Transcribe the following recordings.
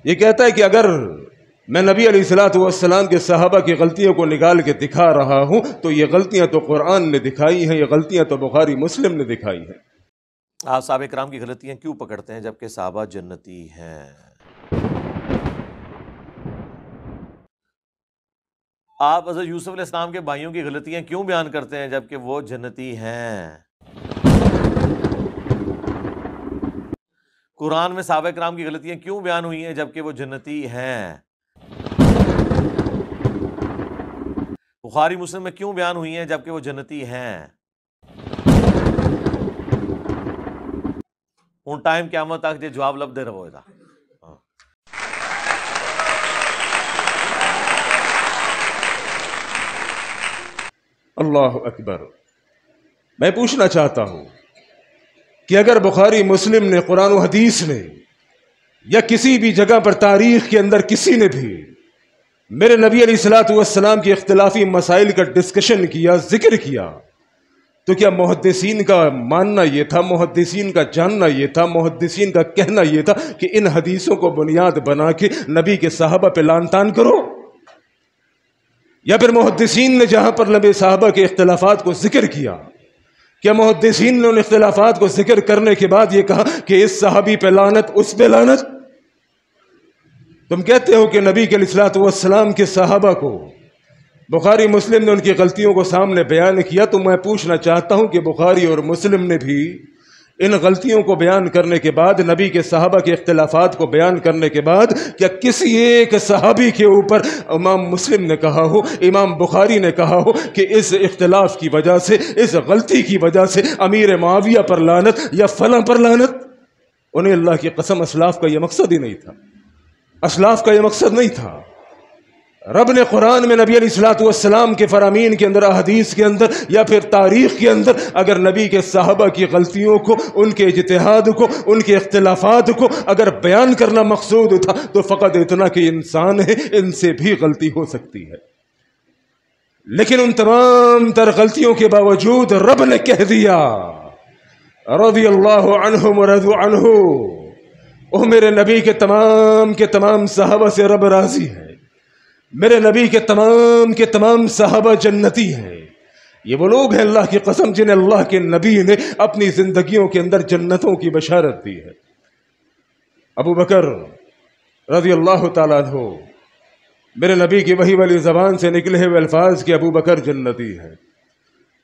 یہ کہتا ہے کہ اگر میں نبی علیہ الصلوۃ والسلام کے صحابہ کی غلطیوں کو نکال کے دکھا رہا ہوں تو یہ غلطیاں تو قرآن نے دکھائی ہیں، یہ غلطیاں تو بخاری مسلم نے دکھائی ہیں۔ آپ صحابہ کرام کی غلطیاں کیوں پکڑتے ہیں جبکہ صحابہ جنتی ہیں؟ آپ حضرت یوسف علیہ السلام کے بھائیوں کی غلطیاں کیوں بیان کرتے ہیں جبکہ وہ جنتی ہیں؟ قرآن میں صحابہ کرام کی غلطیاں کیوں بیان ہوئی ہیں جبکہ وہ جنتی ہیں؟ بخاری مسلم میں کیوں بیان ہوئی ہیں جبکہ وہ جنتی ہیں؟ ان ٹائم قیامت تک یہ جواب لب دے رہو ہے۔ اللہ اکبر۔ میں پوچھنا چاہتا ہوں کہ اگر بخاری مسلم نے، قرآن و حدیث نے، یا کسی بھی جگہ پر تاریخ کے اندر کسی نے بھی میرے نبی علیہ الصلوۃ والسلام کی اختلافی مسائل کا ڈسکشن کیا، ذکر کیا، تو کیا محدثین کا ماننا یہ تھا، محدثین کا جاننا یہ تھا، محدثین کا کہنا یہ تھا کہ ان حدیثوں کو بنیاد بنا کے نبی کے صحابہ پہ لعن طعن کرو؟ یا پھر محدثین نے جہاں پر نبی صحابہ کے اختلافات کو ذکر کیا، کیا محدثین نے ان اختلافات کو ذکر کرنے کے بعد یہ کہا کہ اس صحابی پہ لعنت، اس پہ لعنت؟ تم کہتے ہو کہ نبی کے علیہ الصلوۃ والسلام کے صحابہ کو بخاری مسلم نے ان کی غلطیوں کو سامنے بیان کیا، تو میں پوچھنا چاہتا ہوں کہ بخاری اور مسلم نے بھی ان غلطیوں کو بیان کرنے کے بعد، نبی کے صحابہ کے اختلافات کو بیان کرنے کے بعد، کیا کسی ایک صحابی کے اوپر امام مسلم نے کہا ہو، امام بخاری نے کہا ہو کہ اس اختلاف کی وجہ سے، اس غلطی کی وجہ سے امیر معاویہ پر لعنت یا فلاں پر لعنت؟ انہیں اللہ کی قسم اسلاف کا یہ مقصد ہی نہیں تھا، اسلاف کا یہ مقصد نہیں تھا۔ رب نے قرآن میں نبی علیہ الصلوۃ والسلام کے فرامین کے اندر، احادیث کے اندر، یا پھر تاریخ کے اندر اگر نبی کے صحابہ کی غلطیوں کو، ان کے اجتہاد کو، ان کے اختلافات کو اگر بیان کرنا مقصود تھا تو فقط اتنا کہ انسان ہے، ان سے بھی غلطی ہو سکتی ہے۔ لیکن ان تمام تر غلطیوں کے باوجود رب نے کہہ دیا رضی اللہ عنہم ورضوا عنہ، او میرے نبی کے تمام صحابہ سے رب راضی ہے، میرے نبی کے تمام صحابہ جنتی ہیں۔ یہ وہ لوگ ہیں اللہ کی قسم جنہیں اللہ کے نبی نے اپنی زندگیوں کے اندر جنتوں کی بشارت دی ہے۔ ابو بکر رضی اللہ تعالیٰ عنہ، میرے نبی کی وحی والی زبان سے نکلے ہوئے الفاظ کہ ابو بکر جنتی ہے۔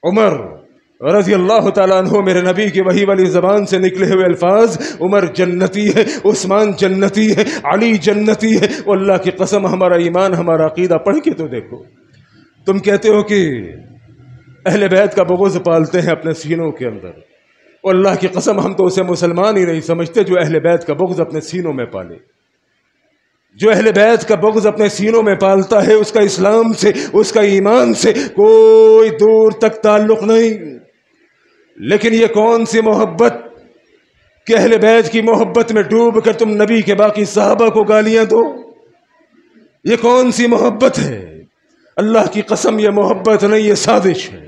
عمر رضی اللہ تعالیٰ عنہ، میرے نبی کی وحی والی زبان سے نکلے ہوئے الفاظ، عمر جنتی ہے، عثمان جنتی ہے، علی جنتی ہے۔ وہ اللہ کی قسم ہمارا ایمان، ہمارا عقیدہ پڑھ کے تو دیکھو۔ تم کہتے ہو کہ اہل بیت کا بغض پالتے ہیں اپنے سینوں کے اندر، اور اللہ کی قسم ہم تو اسے مسلمان ہی نہیں سمجھتے جو اہل بیت کا بغض اپنے سینوں میں پالے۔ جو اہل بیت کا بغض اپنے سینوں میں پالتا ہے اس کا اسلام سے، اس کا ایمان سے کوئی دور تک تعلق نہیں۔ لیکن یہ کون سی محبت کہ اہل بیت کی محبت میں ڈوب کر تم نبی کے باقی صحابہ کو گالیاں دو؟ یہ کون سی محبت ہے؟ اللہ کی قسم یہ محبت نہیں، یہ سازش ہے،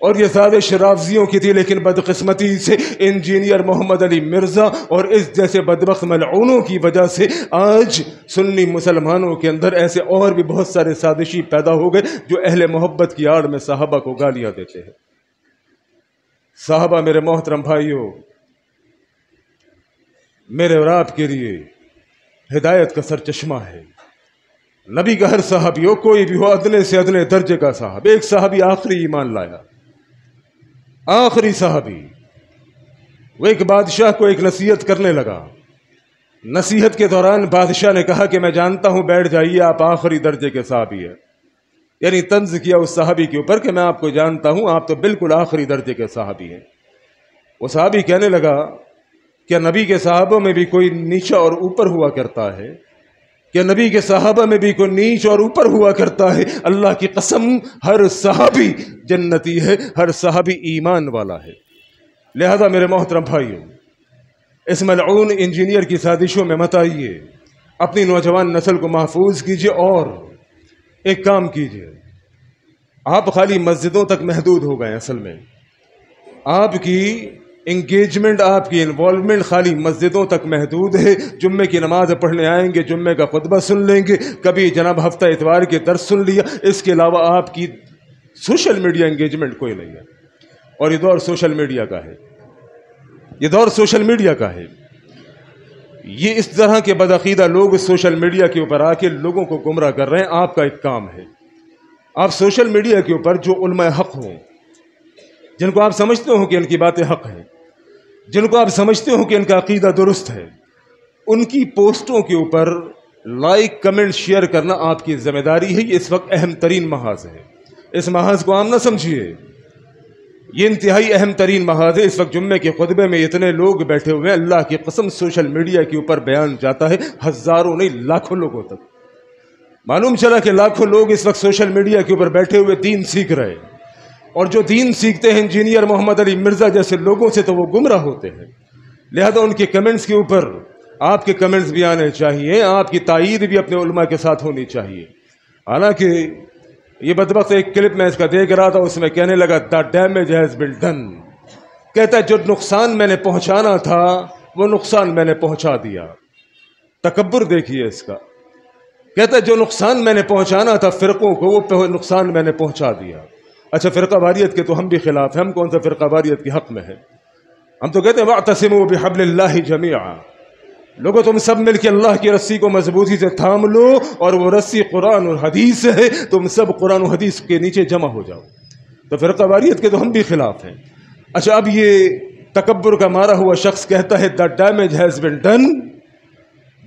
اور یہ سازش رافضیوں کی تھی، لیکن بدقسمتی سے انجینئر محمد علی مرزا اور اس جیسے بدبخت ملعونوں کی وجہ سے آج سنی مسلمانوں کے اندر ایسے اور بھی بہت سارے سازشی پیدا ہو گئے جو اہل محبت کی آڑ میں صحابہ کو گالیاں دیتے ہیں۔ صحابہ میرے محترم بھائیوں، میرے اور آپ کے لیے ہدایت کا سرچشمہ ہے۔ نبی کا ہر صحابی ہو، کوئی بھی ہو، ادنے سے ادنے درجے کا صاحب، ایک صحابی آخری ایمان لایا، آخری صحابی، وہ ایک بادشاہ کو ایک نصیحت کرنے لگا۔ نصیحت کے دوران بادشاہ نے کہا کہ میں جانتا ہوں، بیٹھ جائیے، آپ آخری درجے کے صحابی ہیں، یعنی طنز کیا اس صحابی کے اوپر کہ میں آپ کو جانتا ہوں، آپ تو بالکل آخری درجے کے صحابی ہیں۔ وہ صحابی کہنے لگا کیا نبی کے صحابوں میں بھی کوئی نیچا اور اوپر ہوا کرتا ہے؟ کیا نبی کے صحابہ میں بھی کوئی نیچ اور اوپر ہوا کرتا ہے؟ اللہ کی قسم ہر صحابی جنتی ہے، ہر صحابی ایمان والا ہے۔ لہذا میرے محترم بھائیوں، اس ملعون انجینئر کی سازشوں میں مت آئیے، اپنی نوجوان نسل کو محفوظ کیجیے، اور ایک کام کیجیے، آپ خالی مسجدوں تک محدود ہو گئے، اصل میں آپ کی انگیجمنٹ، آپ کی انوالومنٹ خالی مسجدوں تک محدود ہے. جمعے کی نماز پڑھنے آئیں گے، جمعے کا خطبہ سن لیں گے، کبھی جناب ہفتہ اتوار کے درس سن لیا، اس کے علاوہ آپ کی سوشل میڈیا انگیجمنٹ کوئی نہیں ہے. اور یہ دور سوشل میڈیا کا ہے، یہ دور سوشل میڈیا کا ہے. یہ اس طرح کے بدعقیدہ لوگ سوشل میڈیا کے اوپر آ کے لوگوں کو گمراہ کر رہے ہیں. آپ کا ایک کام ہے، آپ سوشل میڈیا کے اوپر جو علماء حق ہوں، جن کو آپ سمجھتے ہو کہ ان کی باتیں حق ہیں، جن کو آپ سمجھتے ہو کہ ان کا عقیدہ درست ہے، ان کی پوسٹوں کے اوپر لائک کمنٹ شیئر کرنا آپ کی ذمہ داری ہے. یہ اس وقت اہم ترین محاذ ہے. اس محاذ کو عام نہ سمجھیے، یہ انتہائی اہم ترین محاذ ہے. اس وقت جمعے کے خطبے میں اتنے لوگ بیٹھے ہوئے ہیں، اللہ کی قسم سوشل میڈیا کے اوپر بیان جاتا ہے ہزاروں نہیں لاکھوں لوگوں تک. معلوم چلا کہ لاکھوں لوگ اس وقت سوشل میڈیا کے اوپر بیٹھے ہوئے دین سیکھ رہے ہیں. اور جو دین سیکھتے ہیں انجینئر محمد علی مرزا جیسے لوگوں سے، تو وہ گمراہ ہوتے ہیں. لہذا ان کے کمنٹس کے اوپر آپ کے کمنٹس بھی آنے چاہیے، آپ کی تائید بھی اپنے علماء کے ساتھ ہونی چاہیے. حالانکہ یہ بدبخت ایک کلپ میں اس کا دیکھ رہا تھا، اس میں کہنے لگا the damage has been done. کہتا ہے جو نقصان میں نے پہنچانا تھا وہ نقصان میں نے پہنچا دیا. تکبر دیکھیے اس کا. کہتا ہے جو نقصان میں نے پہنچانا تھا فرقوں کو، وہ نقصان میں نے پہنچا دیا. اچھا، فرقہ واریت کے تو ہم بھی خلاف ہیں. ہم کون سا فرقہ واریت کے حق میں ہے؟ ہم تو کہتے ہیں واعتصموا بحبل اللہ جمیعا. لوگوں تم سب مل کے اللہ کی رسی کو مضبوطی سے تھام لو، اور وہ رسی قرآن اور حدیث ہے. تم سب قرآن و حدیث کے نیچے جمع ہو جاؤ. تو فرقہ واریت کے تو ہم بھی خلاف ہیں. اچھا، اب یہ تکبر کا مارا ہوا شخص کہتا ہے the damage has been done.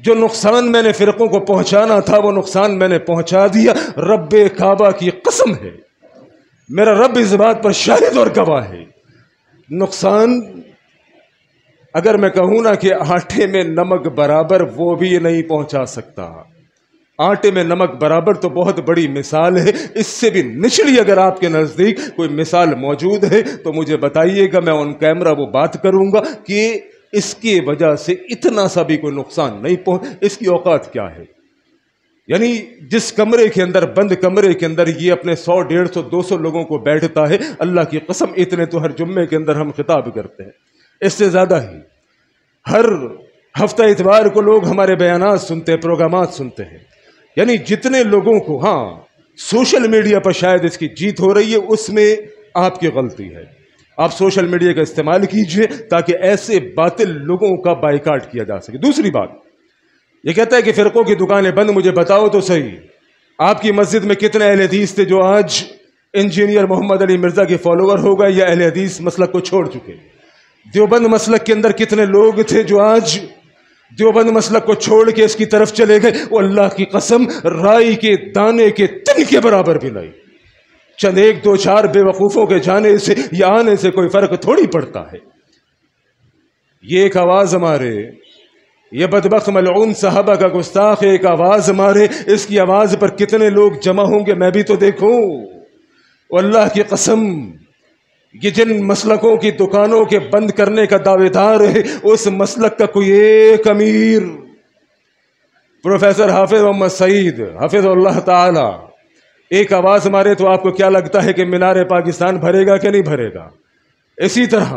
جو نقصان میں نے فرقوں کو پہنچانا تھا وہ نقصان میں نے پہنچا دیا. رب کعبہ کی قسم ہے، میرا رب اس بات پر شاہد اور گواہ ہے، نقصان اگر میں کہوں نا کہ آٹے میں نمک برابر، وہ بھی نہیں پہنچا سکتا. آٹے میں نمک برابر تو بہت بڑی مثال ہے. اس سے بھی نچلی اگر آپ کے نزدیک کوئی مثال موجود ہے تو مجھے بتائیے گا. میں آن کیمرہ وہ بات کروں گا کہ اس کی وجہ سے اتنا سا بھی کوئی نقصان نہیں اس کی اوقات کیا ہے. یعنی جس کمرے کے اندر، بند کمرے کے اندر یہ اپنے 100 150 200 لوگوں کو بیٹھتا ہے، اللہ کی قسم اتنے تو ہر جمعے کے اندر ہم خطاب کرتے ہیں، اس سے زیادہ ہی. ہر ہفتہ اتوار کو لوگ ہمارے بیانات سنتے ہیں، پروگرامات سنتے ہیں. یعنی جتنے لوگوں کو، ہاں سوشل میڈیا پر شاید اس کی جیت ہو رہی ہے، اس میں آپ کی غلطی ہے. آپ سوشل میڈیا کا استعمال کیجئے تاکہ ایسے باطل لوگوں کا بائیکاٹ کیا جا سکے. دوسری بات یہ کہتا ہے کہ فرقوں کی دکانیں بند. مجھے بتاؤ تو صحیح، آپ کی مسجد میں کتنے اہل حدیث تھے جو آج انجینئر محمد علی مرزا کے فالوور ہو گئے یا اہل حدیث مسلک کو چھوڑ چکے؟ دیوبند مسلک کے اندر کتنے لوگ تھے جو آج دیوبند مسلک کو چھوڑ کے اس کی طرف چلے گئے؟ وہ اللہ کی قسم رائی کے دانے کے تن کے برابر بھی نہیں. چند 1 2 4 بے وقوفوں کے جانے سے یا آنے سے کوئی فرق تھوڑی پڑتا ہے. یہ ایک آواز ہمارے، یہ بدبخت ملعون صحابہ کا گستاخ ایک آواز مارے، اس کی آواز پر کتنے لوگ جمع ہوں گے میں بھی تو دیکھوں. اللہ کی قسم یہ جن مسلکوں کی دکانوں کے بند کرنے کا دعوے دار ہے، اس مسلک کا کوئی ایک امیر، پروفیسر حافظ محمد سعید حافظ اللہ تعالی، ایک آواز مارے تو آپ کو کیا لگتا ہے کہ مینار پاکستان بھرے گا کہ نہیں بھرے گا؟ اسی طرح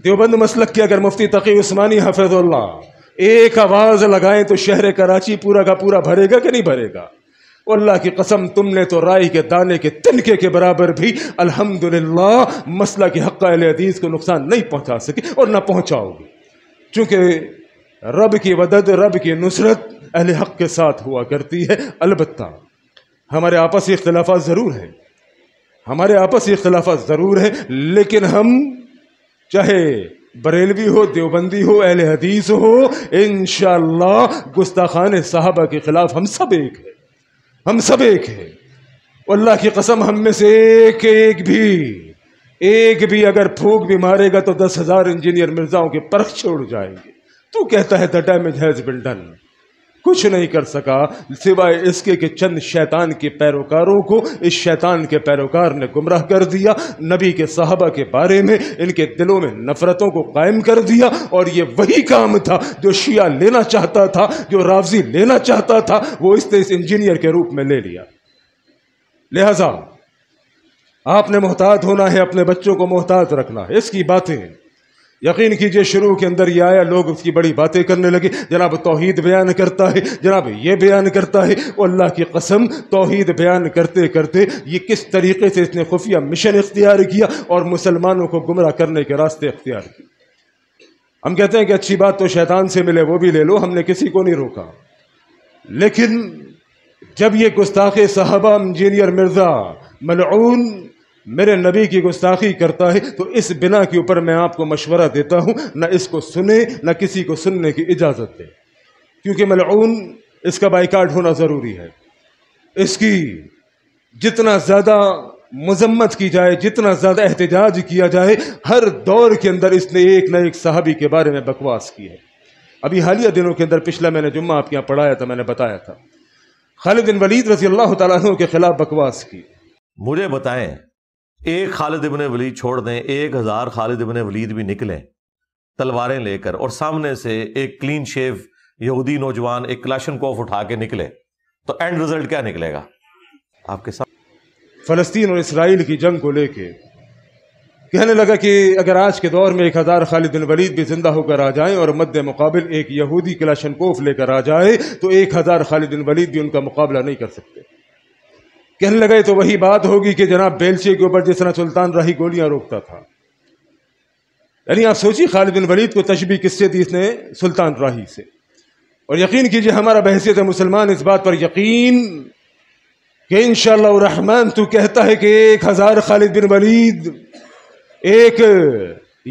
دیوبند مسلک کے اگر مفتی تقی عثمانی حفظ اللہ ایک آواز لگائیں تو شہر کراچی پورا کا پورا بھرے گا کہ نہیں بھرے گا؟ اللہ کی قسم تم نے تو رائی کے دانے کے تنکے کے برابر بھی الحمدللہ مسئلہ کی حق اہل حدیث کو نقصان نہیں پہنچا سکے اور نہ پہنچاؤ گے، چونکہ رب کی مدد، رب کی نصرت اہل حق کے ساتھ ہوا کرتی ہے. البتہ ہمارے آپسی اختلافات ضرور ہیں، ہمارے آپسی اختلافات ضرور ہیں، لیکن ہم چاہے بریلوی ہو، دیوبندی ہو، اہل حدیث ہو، انشاءاللہ گستاخان صحابہ کے خلاف ہم سب ایک ہیں، ہم سب ایک ہیں. اللہ کی قسم ہم میں سے ایک بھی اگر پھونک بھی مارے گا تو 10,000 انجینئر مرزاؤں کے پرخ چھوڑ جائیں گے. تو کہتا ہے the damage has been done. کچھ نہیں کر سکا سوائے اس کے کہ چند شیطان کے پیروکاروں کو اس شیطان کے پیروکار نے گمراہ کر دیا، نبی کے صحابہ کے بارے میں ان کے دلوں میں نفرتوں کو قائم کر دیا. اور یہ وہی کام تھا جو شیعہ لینا چاہتا تھا، جو رافضی لینا چاہتا تھا، وہ اس نے اس انجینئر کے روپ میں لے لیا. لہذا آپ نے محتاط ہونا ہے، اپنے بچوں کو محتاط رکھنا ہے. اس کی باتیں یقین کیجئے شروع کے اندر یہ آیا، لوگ اس کی بڑی باتیں کرنے لگے، جناب توحید بیان کرتا ہے، جناب یہ بیان کرتا ہے۔ وہ اللہ کی قسم توحید بیان کرتے کرتے یہ کس طریقے سے اس نے خفیہ مشن اختیار کیا اور مسلمانوں کو گمراہ کرنے کے راستے اختیار کیے۔ ہم کہتے ہیں کہ اچھی بات تو شیطان سے ملے وہ بھی لے لو، ہم نے کسی کو نہیں روکا، لیکن جب یہ گستاخ صحابہ انجینئر مرزا ملعون میرے نبی کی گستاخی کرتا ہے تو اس بنا کے اوپر میں آپ کو مشورہ دیتا ہوں، نہ اس کو سنے نہ کسی کو سننے کی اجازت دے، کیونکہ ملعون اس کا بائیکاٹ ہونا ضروری ہے۔ اس کی جتنا زیادہ مذمت کی جائے، جتنا زیادہ احتجاج کیا جائے، ہر دور کے اندر اس نے ایک نہ ایک صحابی کے بارے میں بکواس کی ہے۔ ابھی حالیہ دنوں کے اندر پچھلا میں نے جمعہ آپ کے یہاں پڑھایا تھا، میں نے بتایا تھا خالد بن ولید رضی اللہ تعالیٰ عنہ کے خلاف بکواس کی۔ مجھے بتائیں، ایک خالد ابن ولید چھوڑ دیں، 1000 خالد ابن ولید بھی نکلیں تلواریں لے کر، اور سامنے سے ایک کلین شیو یہودی نوجوان ایک کلاشنکوف اٹھا کے نکلے، تو اینڈ رزلٹ کیا نکلے گا آپ کے ساتھ؟ فلسطین اور اسرائیل کی جنگ کو لے کے کہنے لگا کہ اگر آج کے دور میں 1000 خالد بن ولید بھی زندہ ہو کر آ جائیں اور مد مقابل ایک یہودی کلاشنکوف لے کر آ جائے تو 1000 خالد بن ولید بھی ان کا مقابلہ نہیں کر سکتے۔ کہنے لگے تو وہی بات ہوگی کہ جناب بیلچے کے اوپر جس طرح سلطان راہی گولیاں روکتا تھا، یعنی آپ سوچیے خالد بن ولید کو تشبیہ کس سے دی اس نے؟ سلطان راہی سے۔ اور یقین کیجئے ہمارا بحیثیت مسلمان اس بات پر یقین کہ انشاءاللہ الرحمن تو کہتا ہے کہ 1000 خالد بن ولید ایک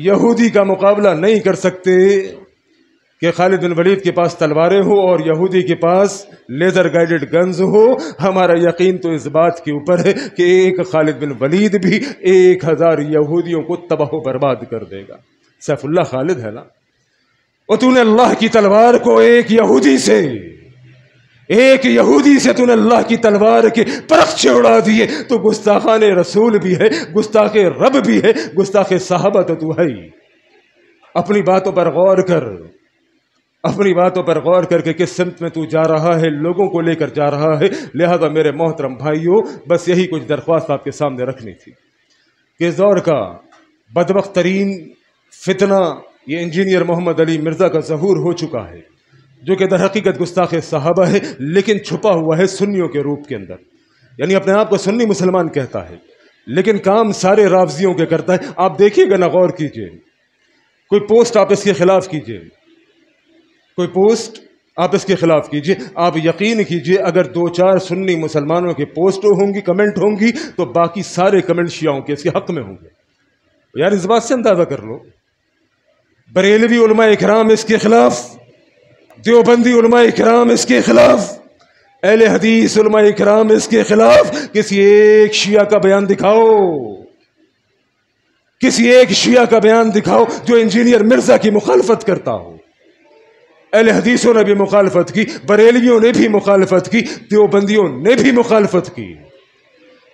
یہودی کا مقابلہ نہیں کر سکتے، کہ خالد بن ولید کے پاس تلواریں ہو اور یہودی کے پاس لیزر گائیڈڈ گنز ہو۔ ہمارا یقین تو اس بات کے اوپر ہے کہ ایک خالد بن ولید بھی 1000 یہودیوں کو تباہ و برباد کر دے گا۔ سیف اللہ خالد ہے نا، اور تو نے اللہ کی تلوار کو ایک یہودی سے تو نے اللہ کی تلوار کے پرخچے اڑا دیے، تو گستاخان رسول بھی ہے، گستاخ رب بھی ہے، گستاخ صحابہ تو ہے ہی۔ اپنی باتوں پر غور کر، اپنی باتوں پر غور کر کے کس سمت میں تو جا رہا ہے، لوگوں کو لے کر جا رہا ہے۔ لہذا میرے محترم بھائیوں، بس یہی کچھ درخواست آپ کے سامنے رکھنی تھی کہ اس دور کا بدبخت ترین فتنہ یہ انجینئر محمد علی مرزا کا ظہور ہو چکا ہے، جو کہ در حقیقت گستاخ صحابہ ہے، لیکن چھپا ہوا ہے سنیوں کے روپ کے اندر، یعنی اپنے آپ کو سنی مسلمان کہتا ہے لیکن کام سارے رافضیوں کے کرتا ہے۔ آپ دیکھیے گا نا، غور کیجئے، کوئی پوسٹ آپ اس کے خلاف کیجئے، کوئی پوسٹ آپ اس کے خلاف کیجئے، آپ یقین کیجئے اگر 2-4 سنی مسلمانوں کے پوسٹ ہوں گی، کمنٹ ہوں گی، تو باقی سارے کمنٹ شیعوں کے اس کے حق میں ہوں گے۔ یار اس بات سے اندازہ کر لو، بریلوی علماء اکرام اس کے خلاف، دیوبندی علماء اکرام اس کے خلاف، اہل حدیث علماء اکرام اس کے خلاف۔ کسی ایک شیعہ کا بیان دکھاؤ، کسی ایک شیعہ کا بیان دکھاؤ جو انجینئر مرزا کی مخالفت کرتا ہو۔ اہل حدیثوں نے بھی مخالفت کی، بریلویوں نے بھی مخالفت کی، دیوبندیوں نے بھی مخالفت کی،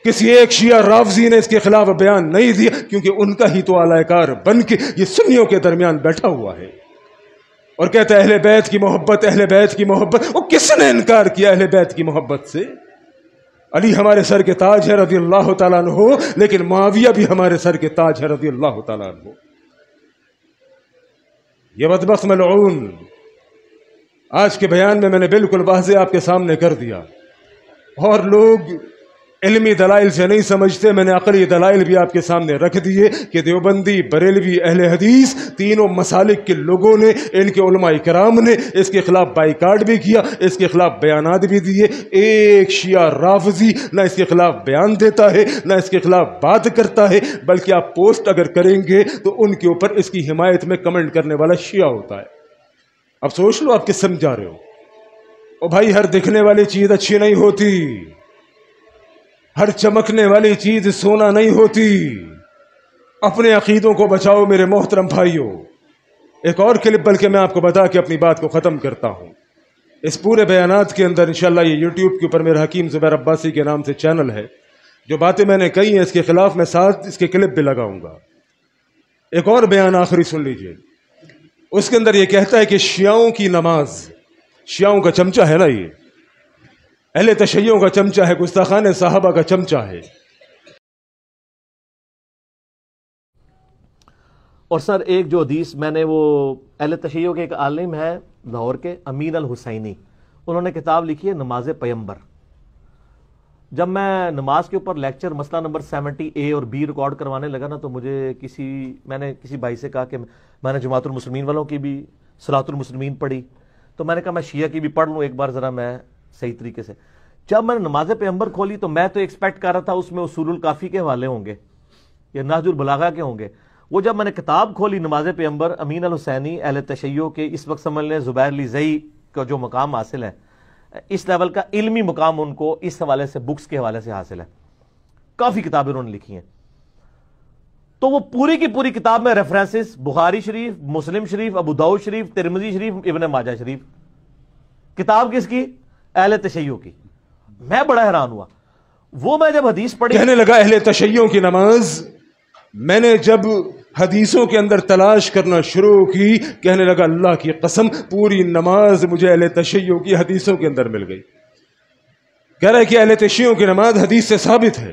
کسی ایک شیعہ رافضی نے اس کے خلاف بیان نہیں دیا، کیونکہ ان کا ہی تو اعلی کار بن کے یہ سنیوں کے درمیان بیٹھا ہوا ہے اور کہتا ہے اہل بیت کی محبت، اہل بیت کی محبت۔ وہ کس نے انکار کیا اہل بیت کی محبت سے؟ علی ہمارے سر کے تاج ہے رضی اللہ تعالیٰ عنہ، لیکن معاویہ بھی ہمارے سر کے تاج ہے رضی اللہ تعالیٰ عنہ۔ یہ بدبخت ملعون آج کے بیان میں نے بالکل واضح آپ کے سامنے کر دیا، اور لوگ علمی دلائل سے نہیں سمجھتے، میں نے عقلی دلائل بھی آپ کے سامنے رکھ دیے کہ دیوبندی، بریلوی، اہل حدیث تینوں مسالک کے لوگوں نے، ان کے علماء کرام نے اس کے خلاف بائیکاٹ بھی کیا، اس کے خلاف بیانات بھی دیے۔ ایک شیعہ رافضی نہ اس کے خلاف بیان دیتا ہے، نہ اس کے خلاف بات کرتا ہے، بلکہ آپ پوسٹ اگر کریں گے تو ان کے اوپر اس کی حمایت میں کمنٹ کرنے والا شیعہ ہوتا ہے۔ اب سوچ لو آپ کس سمجھ جا رہے ہو۔ او بھائی، ہر دکھنے والی چیز اچھی نہیں ہوتی، ہر چمکنے والی چیز سونا نہیں ہوتی۔ اپنے عقیدوں کو بچاؤ میرے محترم بھائیوں۔ ایک اور کلپ بلکہ میں آپ کو بتا کے اپنی بات کو ختم کرتا ہوں۔ اس پورے بیانات کے اندر انشاءاللہ یہ یوٹیوب کے اوپر میرا حکیم زبیر عباسی کے نام سے چینل ہے، جو باتیں میں نے کہی ہیں اس کے خلاف میں ساتھ اس کے کلپ بھی لگاؤں گا۔ ایک اور بیان آخری سن لیجئے، اس کے اندر یہ کہتا ہے کہ شیعوں کی نماز، شیعوں کا چمچہ ہے نا، یہ اہل تشیعوں کا چمچہ ہے، گستاخان صحابہ کا چمچہ ہے۔ اور سر ایک جو حدیث میں نے وہ اہل تشیع کے ایک عالم ہے لاہور کے امین الحسینی، انہوں نے کتاب لکھی ہے نماز پیمبر. جب میں نماز کے اوپر لیکچر مسئلہ نمبر 70A اور B ریکارڈ کروانے لگا نا، تو میں نے کسی بھائی سے کہا کہ میں نے جماعت المسلمین والوں کی بھی صلاۃ المسلمین پڑھی، تو میں نے کہا میں شیعہ کی بھی پڑھ لوں ایک بار ذرا میں صحیح طریقے سے. جب میں نے نماز پیمبر کھولی تو میں تو ایکسپیکٹ کر رہا تھا اس میں اصول الکافی کے حوالے ہوں گے یا نہج البلاغہ کے ہوں گے. وہ جب میں نے کتاب کھولی نماز پیمبر امین الحسینی اہل تشیع کے، اس وقت سمجھ لیں زبیر علی زئی کا جو مقام حاصل ہے، اس لیول کا علمی مقام ان کو اس حوالے سے بکس کے حوالے سے حاصل ہے، کافی کتابیں انہوں نے لکھی ہیں. تو وہ پوری کی پوری کتاب میں ریفرنسز بخاری شریف، مسلم شریف، ابو داؤد شریف، ترمذی شریف، ابن ماجہ شریف. کتاب کس کی؟ اہل تشیع کی. میں بڑا حیران ہوا. وہ میں جب حدیث پڑھی، کہنے لگا اہل تشیع کی نماز میں نے جب حدیثوں کے اندر تلاش کرنا شروع کی، کہنے لگا اللہ کی قسم پوری نماز مجھے اہل تشیع کی حدیثوں کے اندر مل گئی. کہہ رہا ہے کہ اہل تشیع کی نماز حدیث سے ثابت ہے.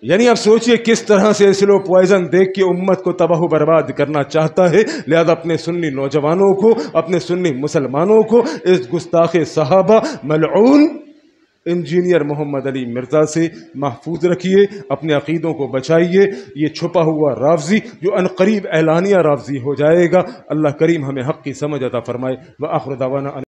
یعنی آپ سوچئے کس طرح سے سلو پوائزن دیکھ کے امت کو تباہ و برباد کرنا چاہتا ہے. لہذا اپنے سنی نوجوانوں کو، اپنے سنی مسلمانوں کو اس گستاخ صحابہ ملعون انجینئر محمد علی مرزا سے محفوظ رکھیے، اپنے عقیدوں کو بچائیے. یہ چھپا ہوا رافضی جو عنقریب اعلانیہ رافضی ہو جائے گا. اللہ کریم ہمیں حق کی سمجھ عطا فرمائے. وآخر دعوانا